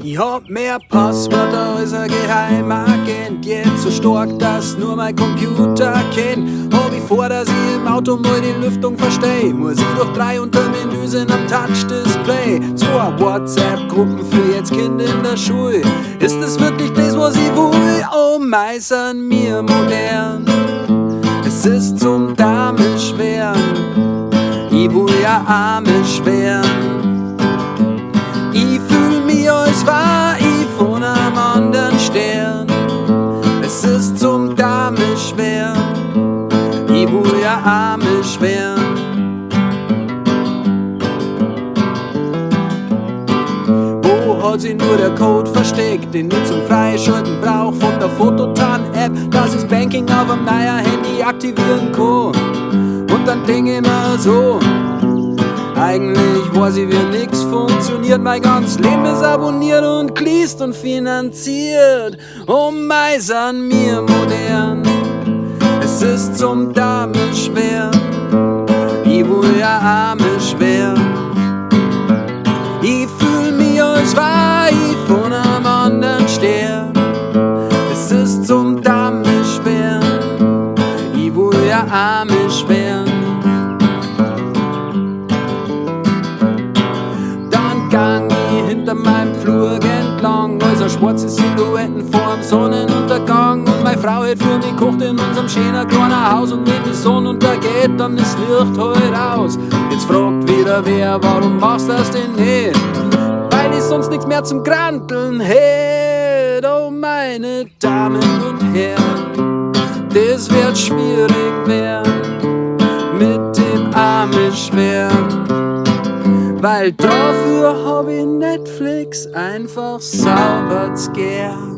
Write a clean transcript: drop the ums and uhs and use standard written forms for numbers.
Ich hab mehr Passwörter als ein Geheimagent, jetzt so stark, dass nur mein Computer kennt. Hab ich vor, dass ich im Auto mal die Lüftung versteh, muss ich durch 3 Untermenüsen am Touch-Display. 2 WhatsApp-Gruppen für jetzt Kinder in der Schule. Ist das wirklich das, was ich will? Oh mei, sind wir modern. Es ist zum Damisch werden, ich will ja Amisch werden. Ich fühl mich, als war ich von einem anderen Stern. Es ist zum Damisch werden, ich will ja Amisch werden. Wo hat sich nur der Code versteckt, den ich zum Freischalten brauch von der Fototan-App, dass ich's Banking auf einem neuen Handy aktivieren kann? Und dann denk ich mir so, eigentlich weiß ich, wie nix funktioniert. Mein ganzes Leben ist abonniert und geleast und finanziert. Oh mei, sind wir modern. Es ist zum Damisch werden, ich will ja Amisch werden. Ich fühl mich, als war ich von einem anderen Stern. Es ist zum Damisch werden, ich will ja Amisch werden. Gang ich hinter meinem Flur entlang, also schwarze Silhouetten vorm Sonnenuntergang. Und meine Frau hat für mich gekocht in unserem schönen kleinen Haus. Und wenn die Sonne untergeht, dann ist Licht halt aus. Jetzt fragt wieder wer, warum machst du das denn nicht? Weil ich sonst nichts mehr zum Granteln hätt. Oh meine Damen und Herren, das wird schwierig werden mit dem Amisch werden. Weil dafür hab ich Netflix einfach sauber gern.